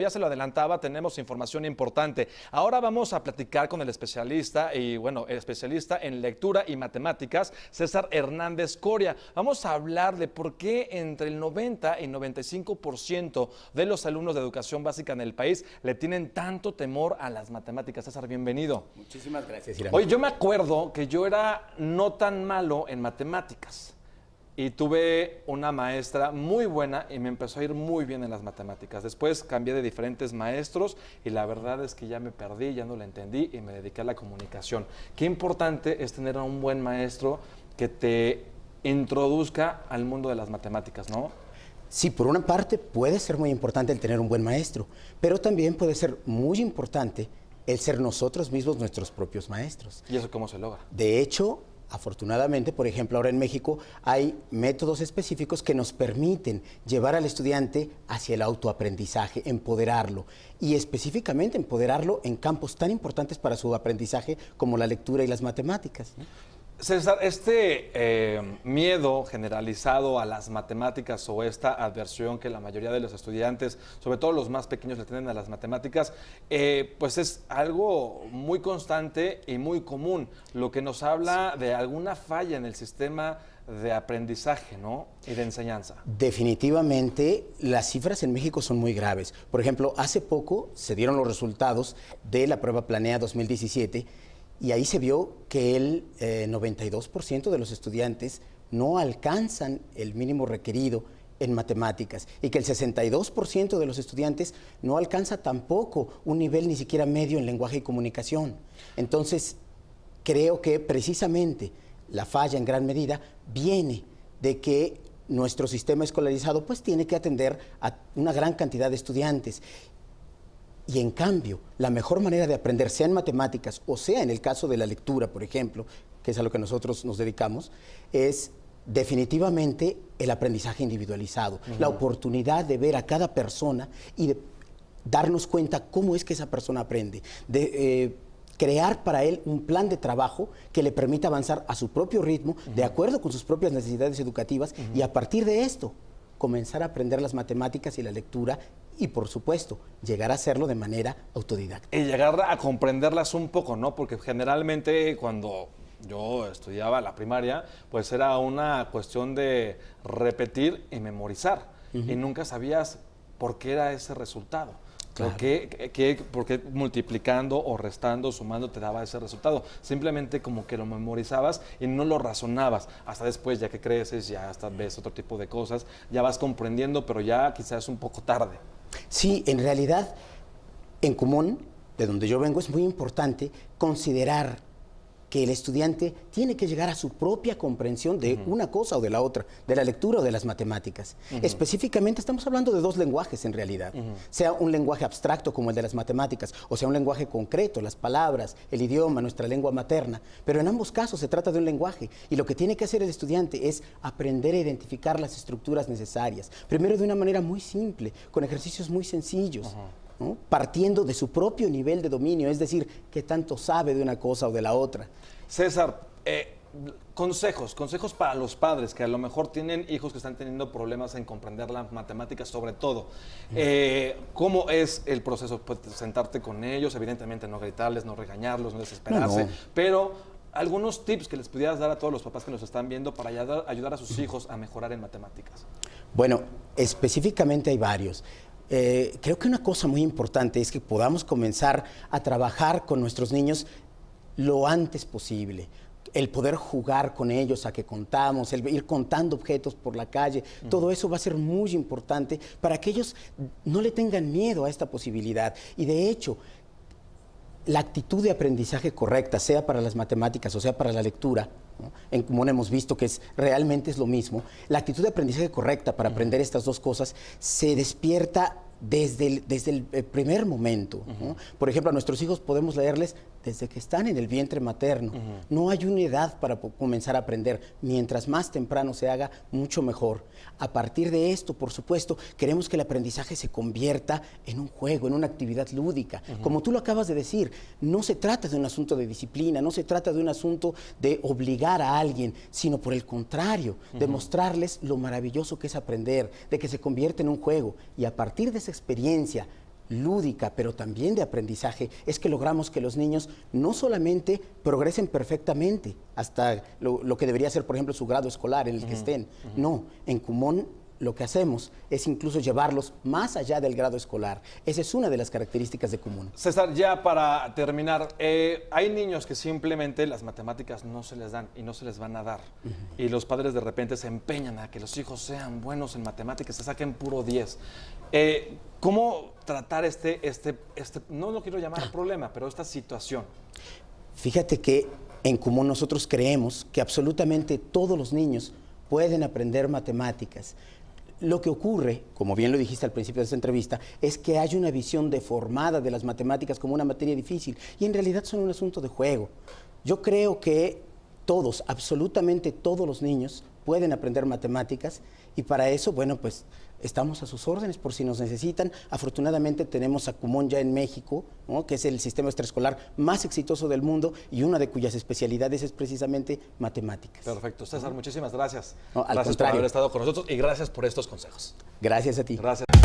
Ya se lo adelantaba, tenemos información importante. Ahora vamos a platicar con el especialista en lectura y matemáticas, César Hernández Coria. Vamos a hablar de por qué entre el 90 y 95% de los alumnos de educación básica en el país le tienen tanto temor a las matemáticas. César, bienvenido. Muchísimas gracias, Irán. Oye, yo me acuerdo que yo era no tan malo en matemáticas. Y tuve una maestra muy buena y me empezó a ir muy bien en las matemáticas. Después cambié de diferentes maestros y la verdad es que ya me perdí, ya no la entendí y me dediqué a la comunicación. Qué importante es tener a un buen maestro que te introduzca al mundo de las matemáticas, ¿no? Sí, por una parte puede ser muy importante el tener un buen maestro, pero también puede ser muy importante el ser nosotros mismos nuestros propios maestros. ¿Y eso cómo se logra? De hecho, afortunadamente, por ejemplo, ahora en México hay métodos específicos que nos permiten llevar al estudiante hacia el autoaprendizaje, empoderarlo y específicamente empoderarlo en campos tan importantes para su aprendizaje como la lectura y las matemáticas, ¿no? César, miedo generalizado a las matemáticas o esta adversión que la mayoría de los estudiantes, sobre todo los más pequeños, le tienen a las matemáticas, pues es algo muy constante y muy común, lo que nos habla de alguna falla en el sistema de aprendizaje, ¿no? Y de enseñanza. Definitivamente, las cifras en México son muy graves. Por ejemplo, hace poco se dieron los resultados de la prueba Planea 2017 y ahí se vio que el 92% de los estudiantes no alcanzan el mínimo requerido en matemáticas y que el 62% de los estudiantes no alcanza tampoco un nivel ni siquiera medio en lenguaje y comunicación. Entonces, creo que precisamente la falla en gran medida viene de que nuestro sistema escolarizado pues tiene que atender a una gran cantidad de estudiantes. Y en cambio, la mejor manera de aprender, sea en matemáticas o sea en el caso de la lectura, por ejemplo, que es a lo que nosotros nos dedicamos, es definitivamente el aprendizaje individualizado, la oportunidad de ver a cada persona y de darnos cuenta cómo es que esa persona aprende, de crear para él un plan de trabajo que le permita avanzar a su propio ritmo, de acuerdo con sus propias necesidades educativas, y a partir de esto comenzar a aprender las matemáticas y la lectura y, por supuesto, llegar a hacerlo de manera autodidacta. Y llegar a comprenderlas un poco, ¿no? Porque generalmente cuando yo estudiaba la primaria, pues era una cuestión de repetir y memorizar. Y nunca sabías por qué era ese resultado. Claro. ¿Por qué multiplicando o restando, sumando te daba ese resultado? Simplemente como que lo memorizabas y no lo razonabas. Hasta después, ya que creces, ya hasta ves otro tipo de cosas, ya vas comprendiendo, pero ya quizás un poco tarde. Sí, en realidad, en común, de donde yo vengo, es muy importante considerar que el estudiante tiene que llegar a su propia comprensión de una cosa o de la otra, de la lectura o de las matemáticas. Específicamente estamos hablando de dos lenguajes en realidad, sea un lenguaje abstracto como el de las matemáticas, o sea un lenguaje concreto, las palabras, el idioma, nuestra lengua materna, pero en ambos casos se trata de un lenguaje y lo que tiene que hacer el estudiante es aprender a identificar las estructuras necesarias, primero de una manera muy simple, con ejercicios muy sencillos, ¿no? Partiendo de su propio nivel de dominio, es decir, qué tanto sabe de una cosa o de la otra. César, consejos para los padres que a lo mejor tienen hijos que están teniendo problemas en comprender las matemáticas, sobre todo. ¿Cómo es el proceso? Pues sentarte con ellos, evidentemente no gritarles, no regañarlos, no desesperarse, pero algunos tips que les pudieras dar a todos los papás que nos están viendo para ayudar a sus hijos a mejorar en matemáticas. Bueno, específicamente hay varios. Creo que una cosa muy importante es que podamos comenzar a trabajar con nuestros niños lo antes posible. El poder jugar con ellos, a que contamos, el ir contando objetos por la calle, todo eso va a ser muy importante para que ellos no le tengan miedo a esta posibilidad. Y de hecho, la actitud de aprendizaje correcta, sea para las matemáticas o sea para la lectura, ¿no? En común hemos visto que realmente es lo mismo. La actitud de aprendizaje correcta para aprender estas dos cosas se despierta desde el primer momento, ¿no? Por ejemplo, a nuestros hijos podemos leerles desde que están en el vientre materno. No hay una edad para comenzar a aprender. Mientras más temprano se haga, mucho mejor. A partir de esto, por supuesto, queremos que el aprendizaje se convierta en un juego, en una actividad lúdica. Como tú lo acabas de decir, no se trata de un asunto de disciplina, no se trata de un asunto de obligar a alguien, sino por el contrario, de mostrarles lo maravilloso que es aprender, de que se convierte en un juego. Y a partir de esa experiencia lúdica, pero también de aprendizaje, es que logramos que los niños no solamente progresen perfectamente hasta lo que debería ser, por ejemplo, su grado escolar en el que estén. No, en Kumon lo que hacemos es incluso llevarlos más allá del grado escolar. Esa es una de las características de Kumon. César, ya para terminar, hay niños que simplemente las matemáticas no se les dan y no se les van a dar. Y los padres de repente se empeñan a que los hijos sean buenos en matemáticas, se saquen puro 10. ¿Cómo tratar no lo quiero llamar problema, pero esta situación? Fíjate que en Kumon nosotros creemos que absolutamente todos los niños pueden aprender matemáticas. Lo que ocurre, como bien lo dijiste al principio de esta entrevista, es que hay una visión deformada de las matemáticas como una materia difícil y en realidad son un asunto de juego. Yo creo que todos, absolutamente todos los niños pueden aprender matemáticas y para eso, bueno, pues estamos a sus órdenes por si nos necesitan. Afortunadamente tenemos a Kumon ya en México, ¿no?, que es el sistema extraescolar más exitoso del mundo y una de cuyas especialidades es precisamente matemáticas. Perfecto. César, muchísimas gracias. No, al gracias contrario. por haber estado con nosotros y gracias por estos consejos. Gracias a ti. Gracias.